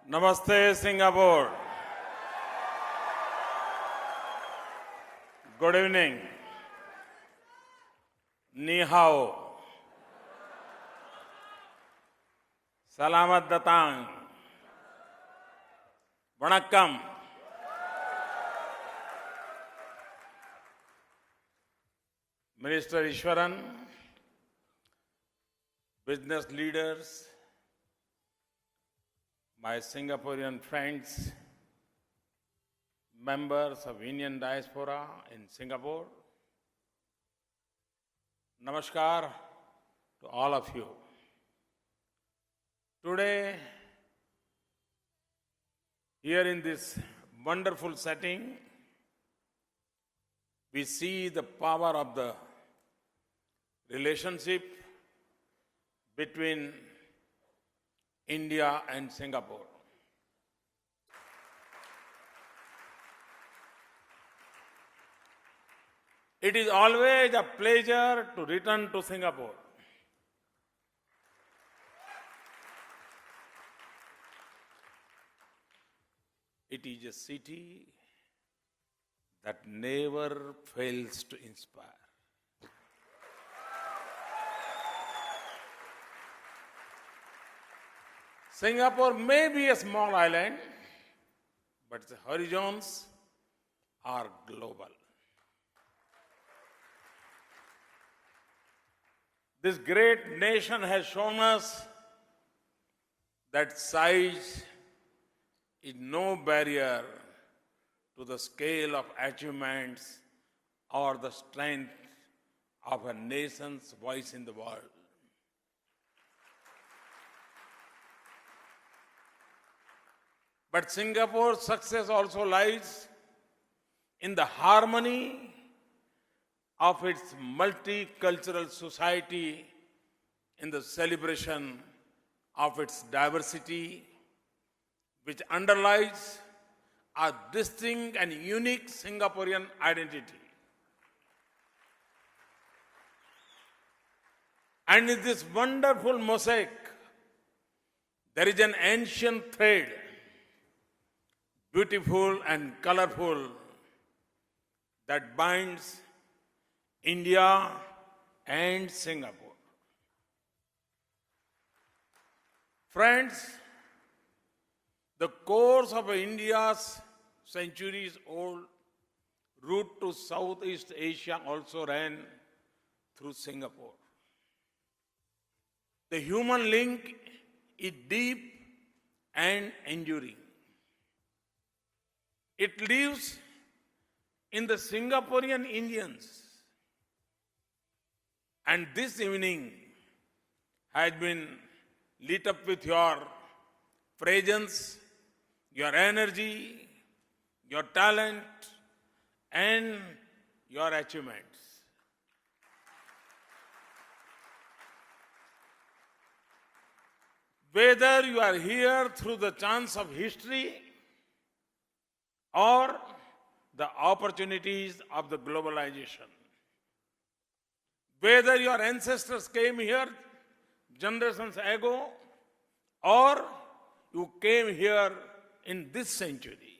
Namaste, Singapore. Good evening. Ni hao. Salamat datang. Vanakkam. Minister Ishwaran, business leaders, my Singaporean friends, members of Indian diaspora in Singapore, Namaskar to all of you. Today, here in this wonderful setting, we see the power of the relationship between India and Singapore. It is always a pleasure to return to Singapore. It is a city that never fails to inspire. Singapore may be a small island, but the horizons are global. This great nation has shown us that size is no barrier to the scale of achievements or the strength of a nation's voice in the world. But Singapore's success also lies in the harmony of its multicultural society, in the celebration of its diversity, which underlies a distinct and unique Singaporean identity. And in this wonderful mosaic, there is an ancient thread, beautiful and colorful, that binds India and Singapore. Friends, the course of India's centuries-old route to Southeast Asia also ran through Singapore. The human link is deep and enduring. It lives in the Singaporean Indians. And this evening has been lit up with your presence, your energy, your talent, and your achievements. Whether you are here through the chance of history or the opportunities of the globalization, whether your ancestors came here generations ago or you came here in this century,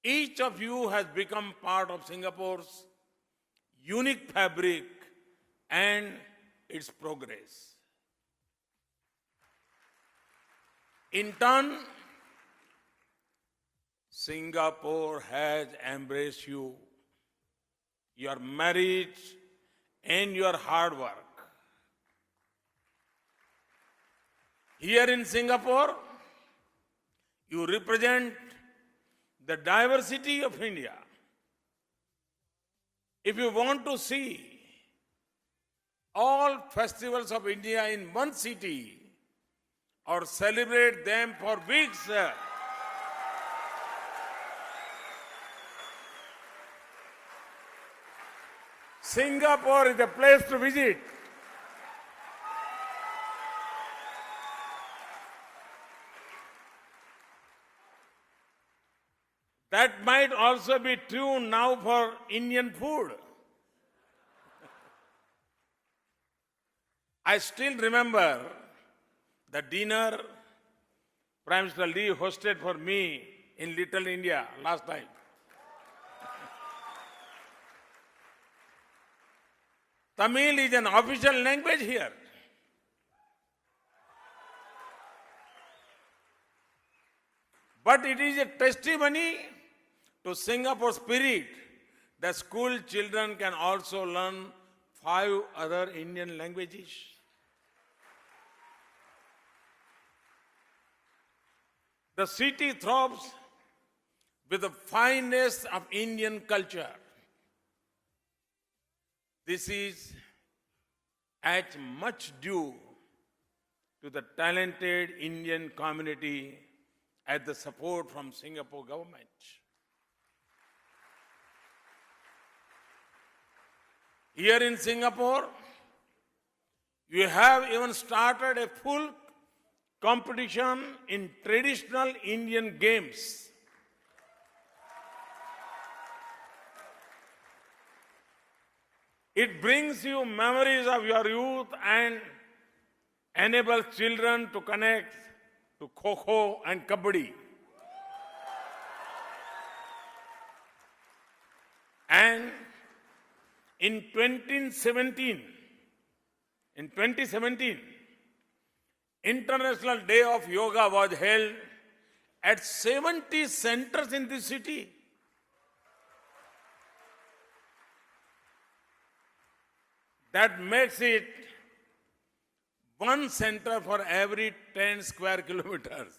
each of you has become part of Singapore's unique fabric and its progress. In turn, Singapore has embraced you, your merit, and your hard work. Here in Singapore, you represent the diversity of India. If you want to see all festivals of India in one city or celebrate them for weeks, Singapore is a place to visit. That might also be true now for Indian food. I still remember the dinner Prime Minister Lee hosted for me in Little India last time. Tamil is an official language here. But it is a testimony to Singapore's spirit that school children can also learn 5 other Indian languages. The city throbs with the finest of Indian culture. This is as much due to the talented Indian community as the support from Singapore government. Here in Singapore, you have even started a full competition in traditional Indian games. It brings you memories of your youth and enables children to connect to Kho-Kho and Kabaddi. And in 2017, International Day of Yoga was held at 70 centers in this city. That makes it one center for every 10 square kilometers.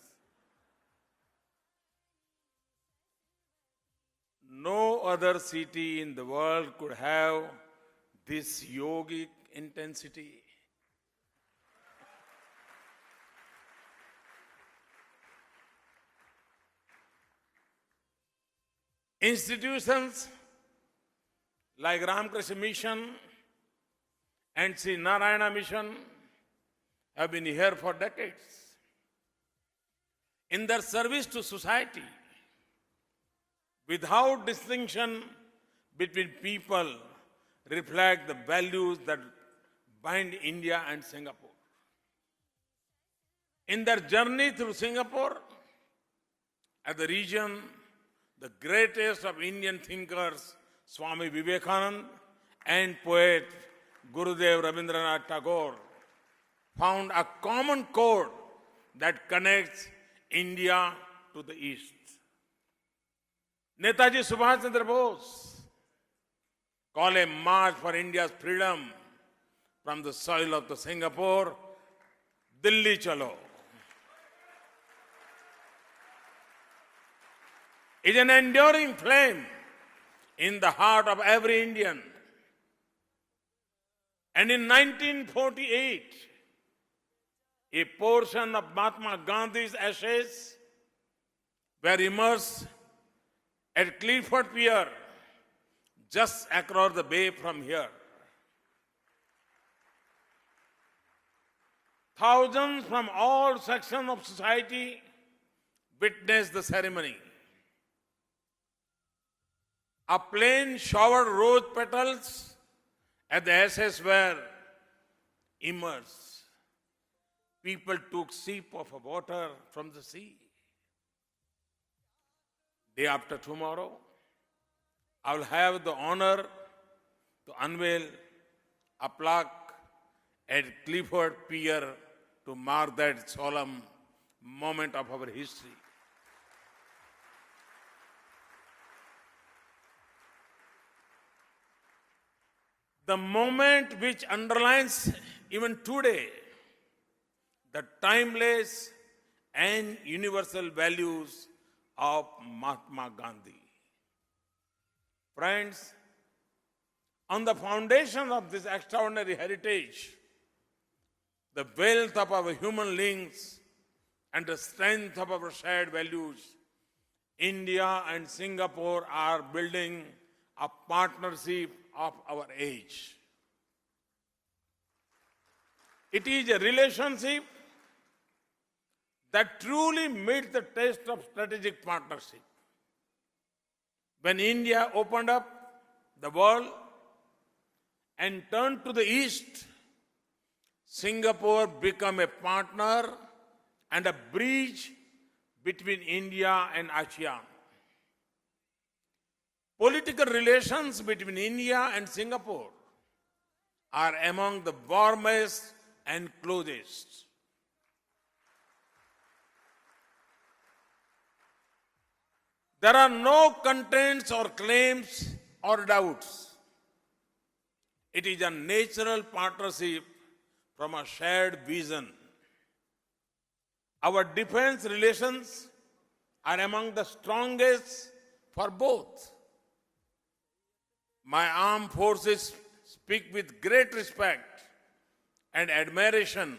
No other city in the world could have this yogic intensity. Institutions like Ramakrishna Mission and Sri Narayana Mission have been here for decades. In their service to society, without distinction between people, reflect the values that bind India and Singapore. In their journey through Singapore, as the region, the greatest of Indian thinkers, Swami Vivekananda, and poet Gurudev Rabindranath Tagore, found a common code that connects India to the East. Netaji Subhash Chandra Bose called a march for India's freedom from the soil of the Singapore, Dilli Chalo. It's an enduring flame in the heart of every Indian. And in 1948, a portion of Mahatma Gandhi's ashes were immersed at Clifford Pier, just across the bay from here. Thousands from all sections of society witnessed the ceremony. A plane showered rose petals as the ashes were immersed. People took sip of water from the sea. Day after tomorrow, I will have the honor to unveil a plaque at Clifford Pier to mark that solemn moment of our history. The moment which underlines even today the timeless and universal values of Mahatma Gandhi. Friends, on the foundation of this extraordinary heritage, the wealth of our human links and the strength of our shared values, India and Singapore are building a partnership of our age. It is a relationship that truly meets the test of strategic partnership. When India opened up the world and turned to the East, Singapore became a partner and a bridge between India and ASEAN. Political relations between India and Singapore are among the warmest and closest. There are no constraints or claims or doubts. It is a natural partnership from a shared vision. Our defense relations are among the strongest for both. My armed forces speak with great respect and admiration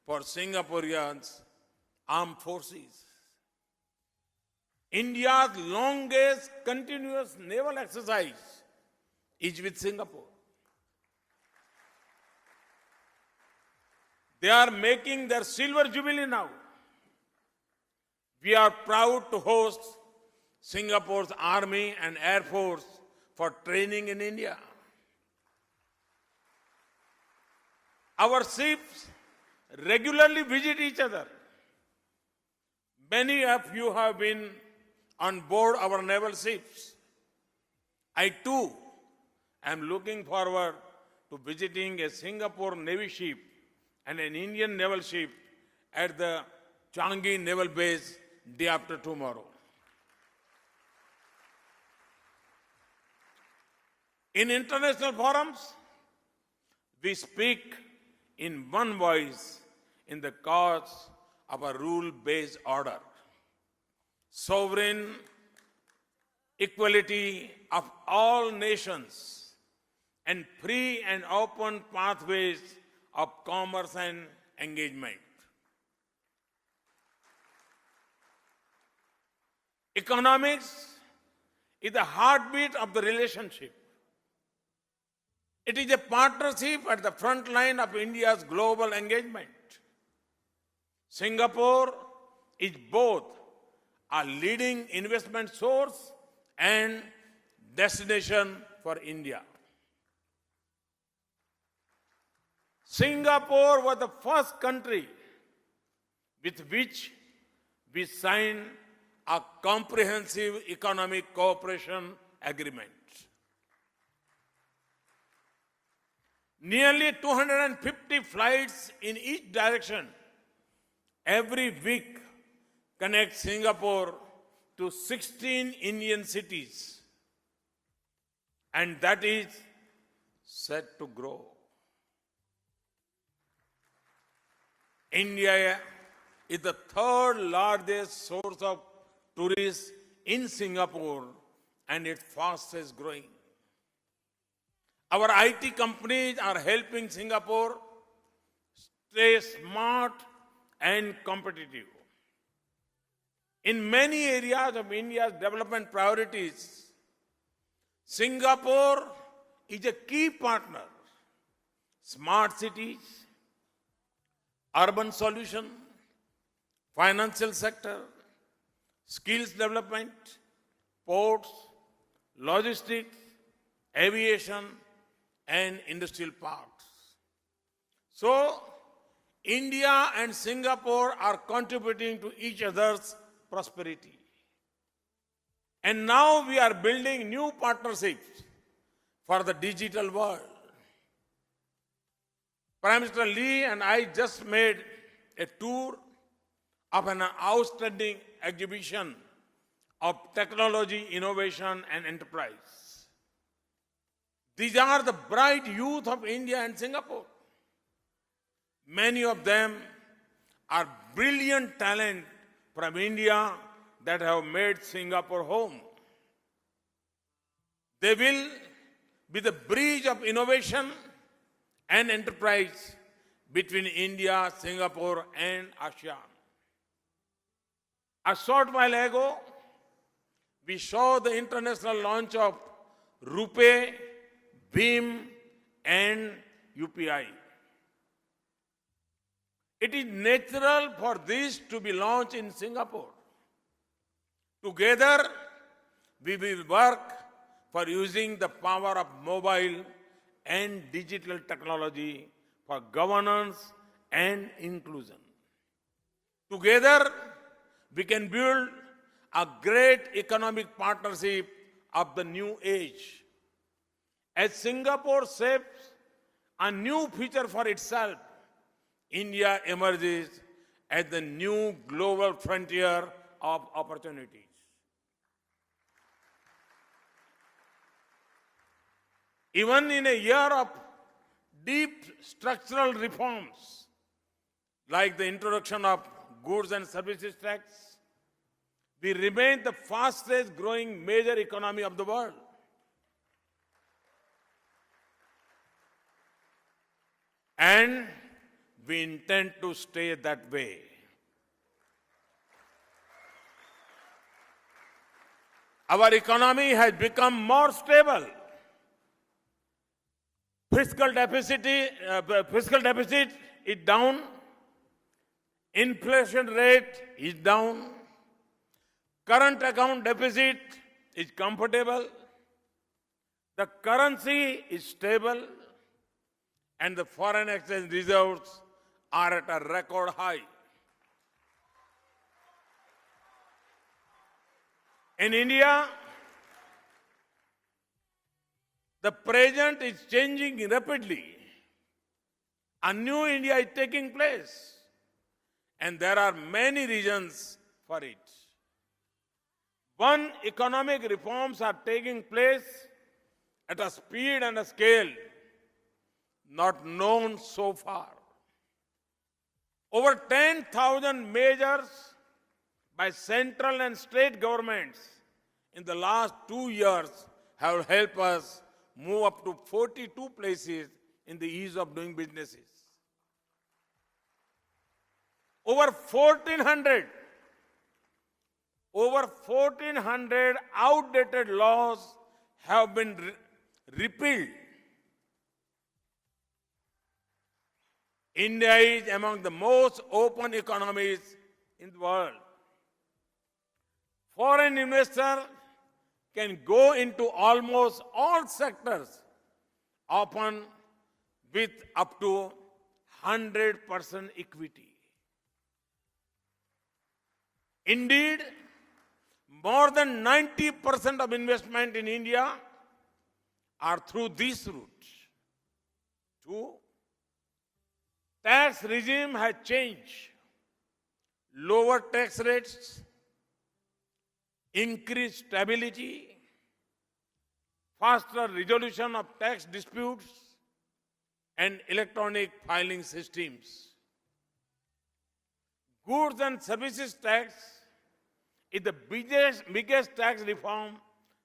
for Singaporeans' armed forces. India's longest continuous naval exercise is with Singapore. They are making their silver jubilee now. We are proud to host Singapore's Army and Air Force for training in India. Our ships regularly visit each other. Many of you have been on board our naval ships. I too am looking forward to visiting a Singapore Navy ship and an Indian naval ship at the Changi Naval Base day after tomorrow. In international forums, we speak in one voice in the cause of a rule-based order, sovereign equality of all nations, and free and open pathways of commerce and engagement. Economics is the heartbeat of the relationship. It is a partnership at the front line of India's global engagement. Singapore is both a leading investment source and destination for India. Singapore was the first country with which we signed a comprehensive economic cooperation agreement. Nearly 250 flights in each direction every week connect Singapore to 16 Indian cities, and that is set to grow. India is the third largest source of tourists in Singapore and its fastest growing. Our IT companies are helping Singapore stay smart and competitive. In many areas of India's development priorities, Singapore is a key partner. Smart cities, urban solution, financial sector, skills development, ports, logistics, aviation, and industrial parks. So, India and Singapore are contributing to each other's prosperity. And now we are building new partnerships for the digital world. Prime Minister Lee and I just made a tour of an outstanding exhibition of technology, innovation, and enterprise. These are the bright youth of India and Singapore. Many of them are brilliant talent from India that have made Singapore home. They will be the bridge of innovation and enterprise between India, Singapore, and ASEAN. A short while ago, we saw the international launch of RuPay, Bheem, and UPI. It is natural for this to be launched in Singapore. Together, we will work for using the power of mobile and digital technology for governance and inclusion. Together, we can build a great economic partnership of the new age. As Singapore shapes a new future for itself, India emerges as the new global frontier of opportunities. Even in a year of deep structural reforms, like the introduction of goods and services tax, we remain the fastest growing major economy of the world. And we intend to stay that way. Our economy has become more stable. Fiscal deficit is down. Inflation rate is down. Current account deficit is comfortable. The currency is stable. And the foreign exchange reserves are at a record high. In India, the present is changing rapidly. A new India is taking place, and there are many reasons for it. One, economic reforms are taking place at a speed and a scale not known so far. Over 10,000 measures by central and state governments in the last 2 years have helped us move up to 42 places in the ease of doing businesses. Over 1,400 outdated laws have been repealed. India is among the most open economies in the world. Foreign investors can go into almost all sectors, often with up to 100% equity. Indeed, more than 90% of investment in India are through this route. Two, tax regime has changed. Lower tax rates, increased stability, faster resolution of tax disputes, and electronic filing systems. Goods and services tax is the biggest tax reform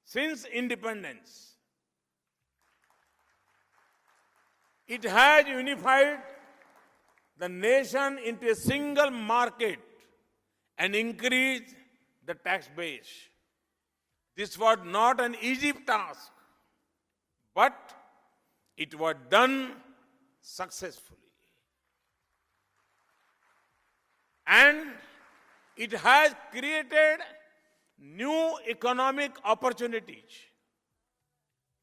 since independence. It has unified the nation into a single market and increased the tax base. This was not an easy task, but it was done successfully. And it has created new economic opportunities.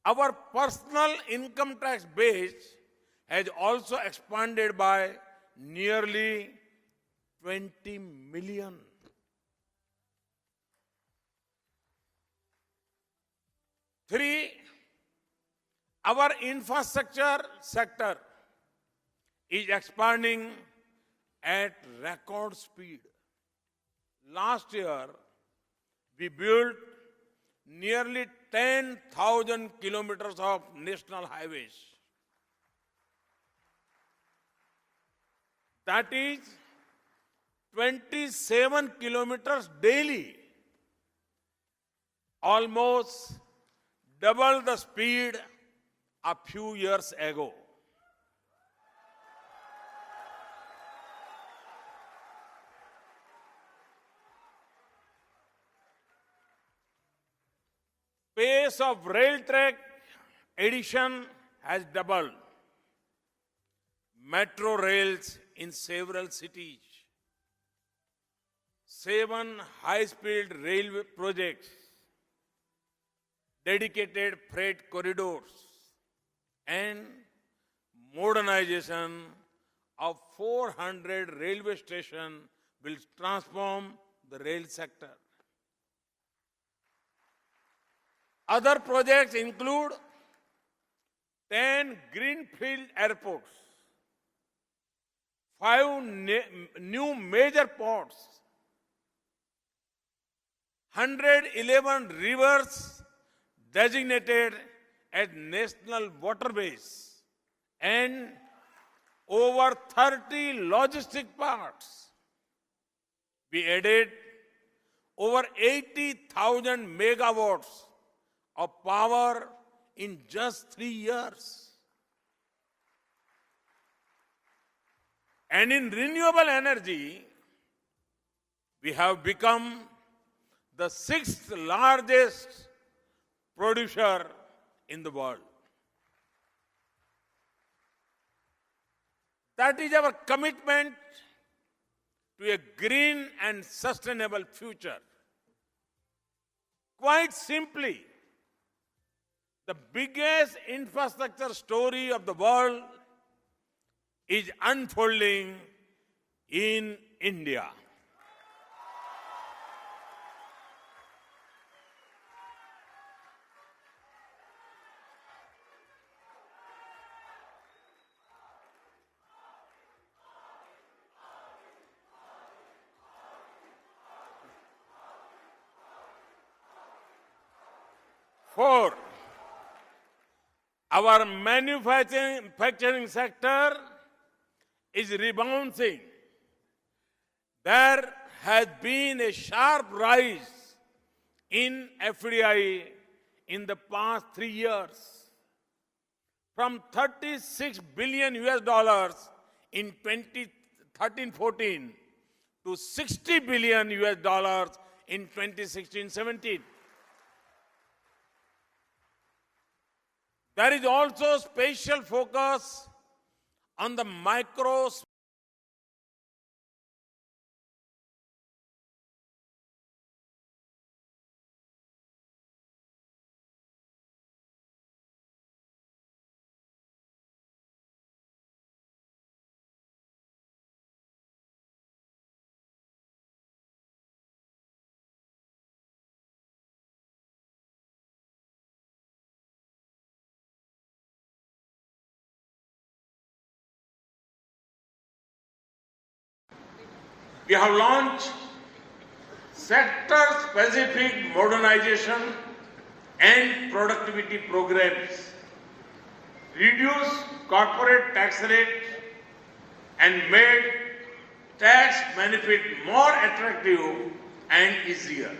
Our personal income tax base has also expanded by nearly 20 million. Three, our infrastructure sector is expanding at record speed. Last year, we built nearly 10,000 kilometers of national highways. That is 27 kilometers daily, almost double the speed a few years ago. Pace of rail track addition has doubled. Metro rails in several cities. 7 high-speed railway projects, dedicated freight corridors, and modernization of 400 railway stations will transform the rail sector. Other projects include 10 greenfield airports, 5 new major ports, 111 rivers designated as national waterways, and over 30 logistic parks. We added over 80,000 megawatts of power in just 3 years. And in renewable energy, we have become the 6th largest producer in the world. That is our commitment to a green and sustainable future. Quite simply, the biggest infrastructure story of the world is unfolding in India. Four, our manufacturing sector is rebounding. There has been a sharp rise in FDI in the past 3 years, from $36 billion in 2013-14 to $60 billion in 2016-17. There is also special focus on the micro. We have launched sector-specific modernization and productivity programs, reduced corporate tax rate, and made tax benefit more attractive and easier.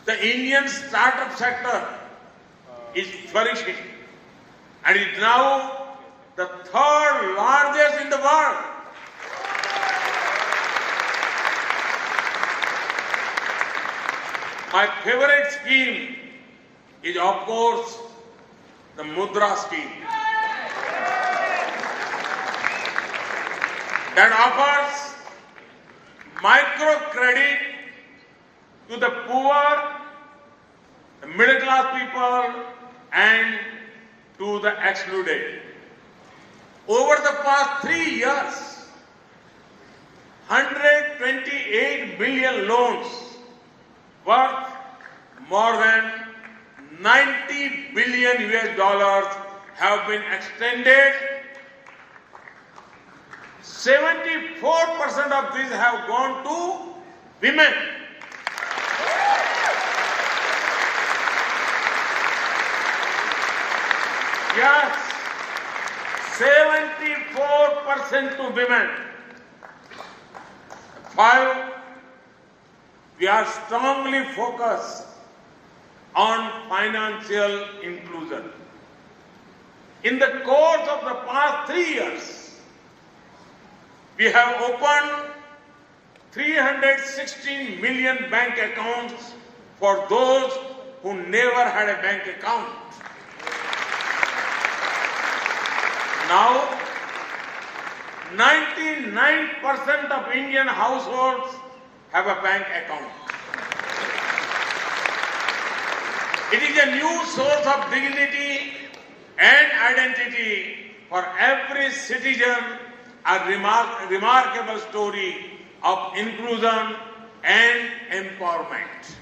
The Indian startup sector is flourishing and is now the 3rd largest in the world. My favorite scheme is, of course, the Mudra scheme that offers microcredit to the poor, the middle class people, and to the excluded. Over the past 3 years, 128 billion loans worth more than $90 billion have been extended. 74% of these have gone to women. Yes, 74% to women. 5, we are strongly focused on financial inclusion. In the course of the past 3 years, we have opened 316 million bank accounts for those who never had a bank account. Now, 99% of Indian households have a bank account. It is a new source of dignity and identity for every citizen, a remarkable story of inclusion and empowerment.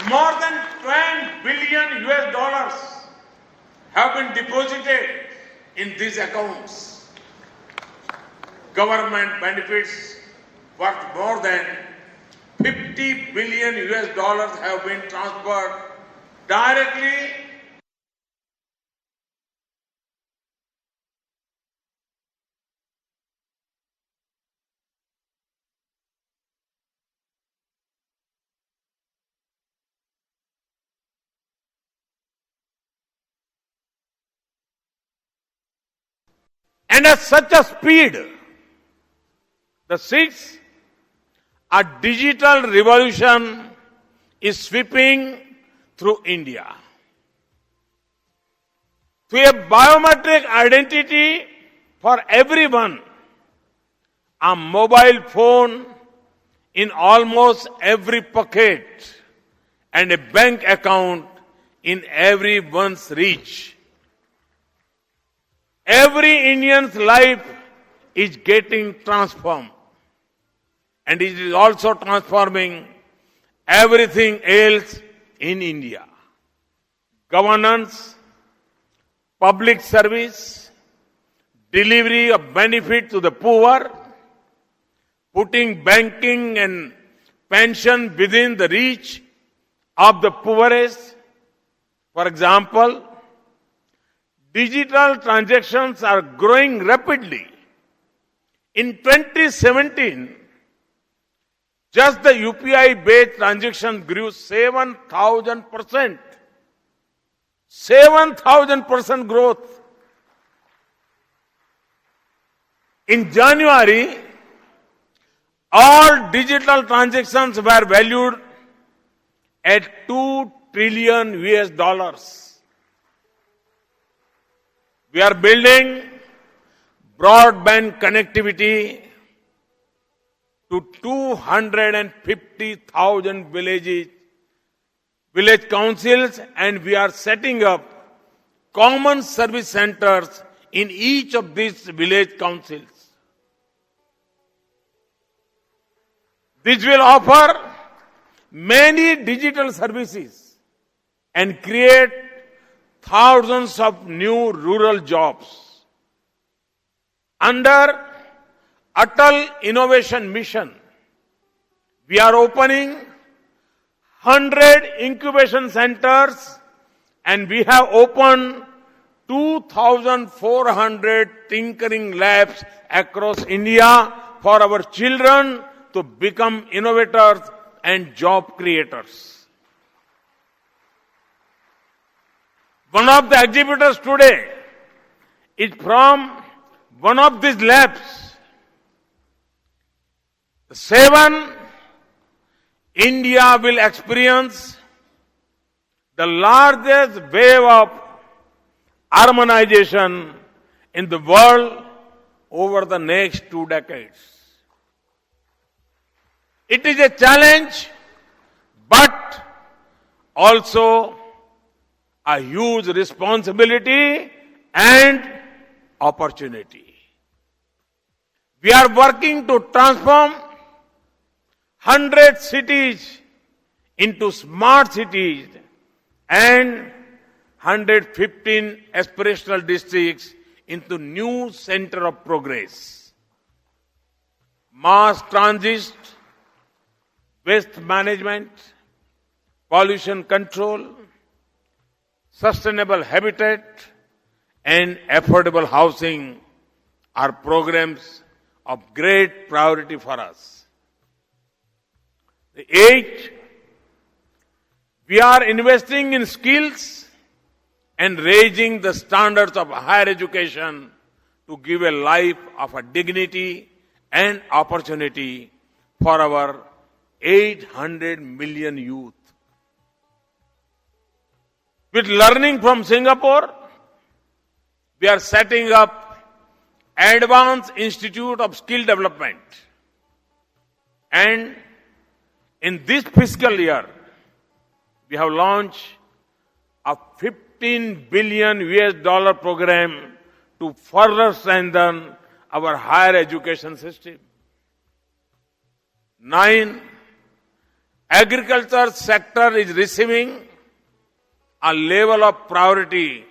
More than 10 billion US dollars have been deposited in these accounts. Government benefits worth more than 50 billion US dollars have been transferred directly and at such a speed. The sixth, a digital revolution is sweeping through India. Through a biometric identity for everyone, a mobile phone in almost every pocket, and a bank account in everyone's reach. Every Indian's life is getting transformed, and it is also transforming everything else in India. Governance, public service, delivery of benefit to the poor, putting banking and pension within the reach of the poorest. For example, digital transactions are growing rapidly. In 2017, just the UPI-based transactions grew 7,000%. 7,000% growth. In January, all digital transactions were valued at 2 trillion US dollars. We are building broadband connectivity to 250,000 village councils, and we are setting up common service centers in each of these village councils. This will offer many digital services and create thousands of new rural jobs. Under Atal Innovation Mission, we are opening 100 incubation centers, and we have opened 2,400 tinkering labs across India for our children to become innovators and job creators. One of the exhibitors today is from one of these labs. 7, India will experience the largest wave of urbanization in the world over the next 2 decades. It is a challenge, but also a huge responsibility and opportunity. We are working to transform 100 cities into smart cities and 115 aspirational districts into new center of progress. Mass transit, waste management, pollution control, sustainable habitat, and affordable housing are programs of great priority for us. The 8th, we are investing in skills and raising the standards of higher education to give a life of a dignity and opportunity for our 800 million youth. With learning from Singapore, we are setting up Advanced Institute of Skill Development. And in this fiscal year, we have launched a 15 billion US dollar program to further strengthen our higher education system. 9. Agriculture sector is receiving a level of priority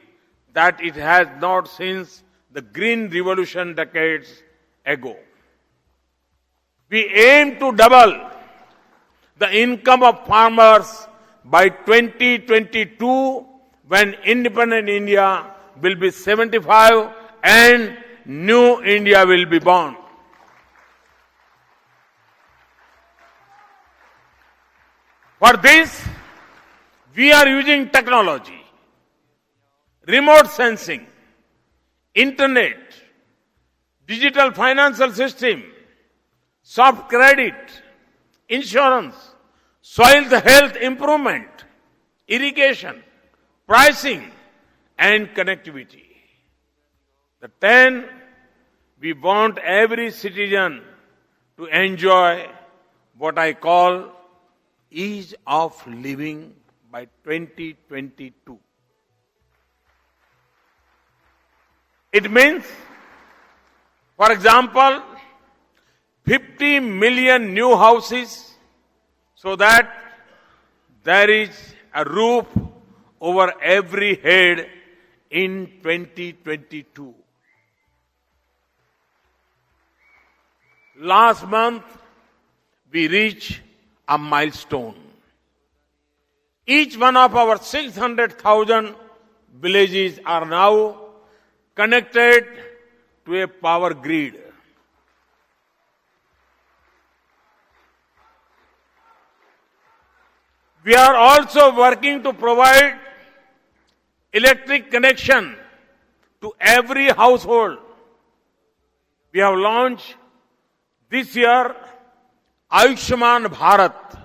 that it has not since the Green Revolution decades ago. We aim to double the income of farmers by 2022, when independent India will be 75 and new India will be born. For this, we are using technology, remote sensing, internet, digital financial system, soft credit, insurance, soil health improvement, irrigation, pricing, and connectivity. The 10, we want every citizen to enjoy what I call ease of living by 2022. It means, for example, 50 million new houses so that there is a roof over every head in 2022. Last month, we reached a milestone. Each one of our 600,000 villages are now connected to a power grid. We are also working to provide electric connection to every household. We have launched this year Ayushman Bharat,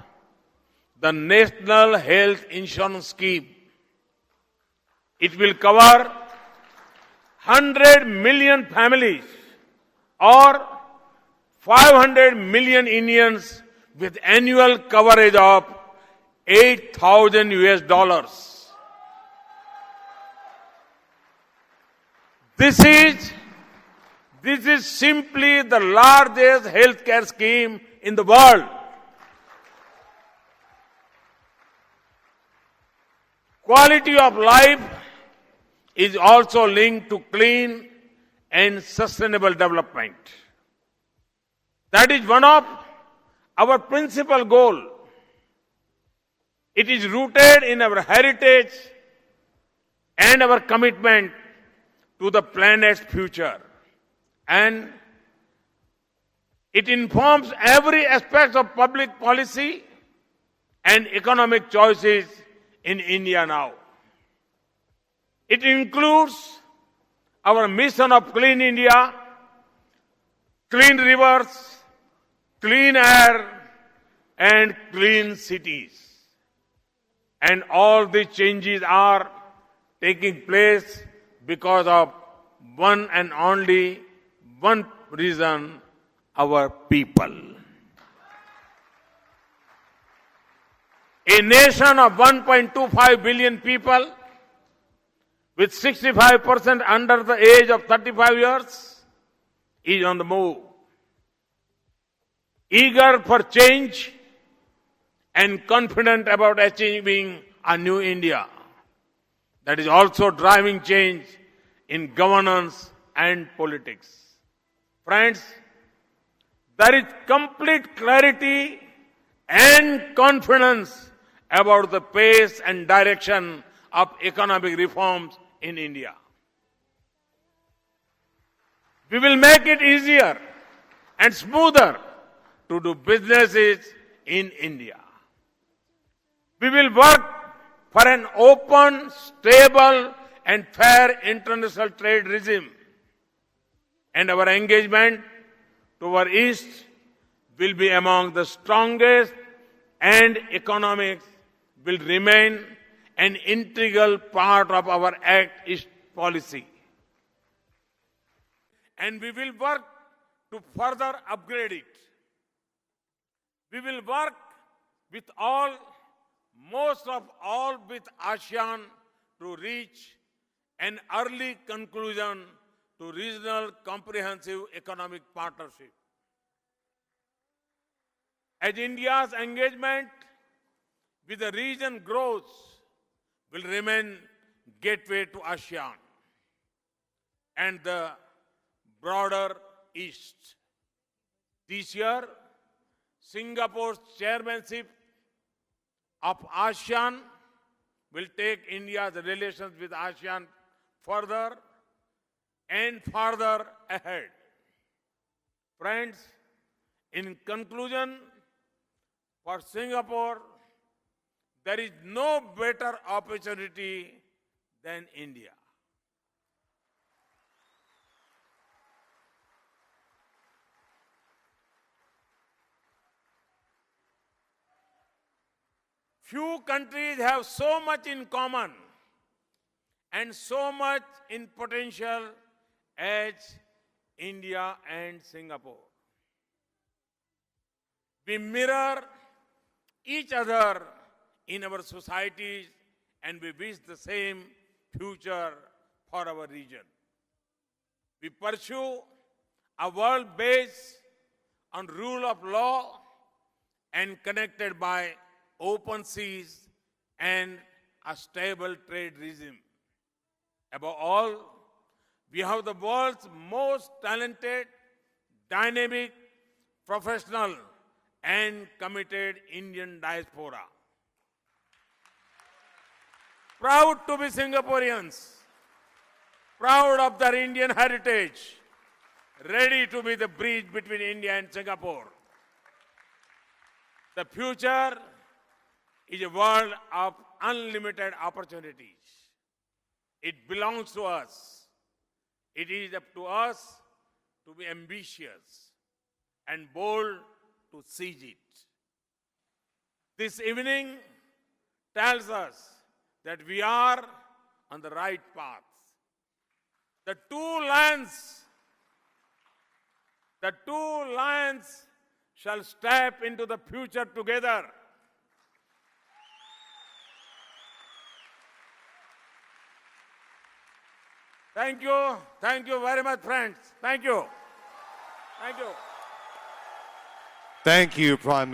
the National Health Insurance Scheme. It will cover 100 million families or 500 million Indians with annual coverage of $8,000. This is simply the largest healthcare scheme in the world. Quality of life is also linked to clean and sustainable development. That is one of our principal goals. It is rooted in our heritage and our commitment to the planet's future. And it informs every aspect of public policy and economic choices in India now. It includes our mission of Clean India, clean rivers, clean air, and clean cities. And all these changes are taking place because of one and only one reason: our people. A nation of 1.25 billion people with 65% under the age of 35 years is on the move, eager for change and confident about achieving a new India that is also driving change in governance and politics. Friends, there is complete clarity and confidence about the pace and direction of economic reforms in India. We will make it easier and smoother to do businesses in India. We will work for an open, stable, and fair international trade regime. And our engagement to our east will be among the strongest, and economics will remain an integral part of our Act East policy. And we will work to further upgrade it. We will work with most of all with ASEAN to reach an early conclusion to regional comprehensive economic partnership. As India's engagement with the region grows, will remain gateway to ASEAN and the broader East. This year, Singapore's chairmanship of ASEAN will take India's relations with ASEAN further and farther ahead. Friends, in conclusion, for Singapore, there is no better opportunity than India. Few countries have so much in common and so much in potential as India and Singapore. We mirror each other in our societies and we wish the same future for our region. We pursue a world based on rule of law and connected by open seas and a stable trade regime. Above all, we have the world's most talented, dynamic, professional, and committed Indian diaspora. Proud to be Singaporeans, proud of their Indian heritage, ready to be the bridge between India and Singapore. The future is a world of unlimited opportunities. It belongs to us. It is up to us to be ambitious and bold to seize it. This evening tells us that we are on the right path. The two lions shall step into the future together. Thank you. Thank you very much, friends. Thank you. Thank you. Thank you, Prime Minister.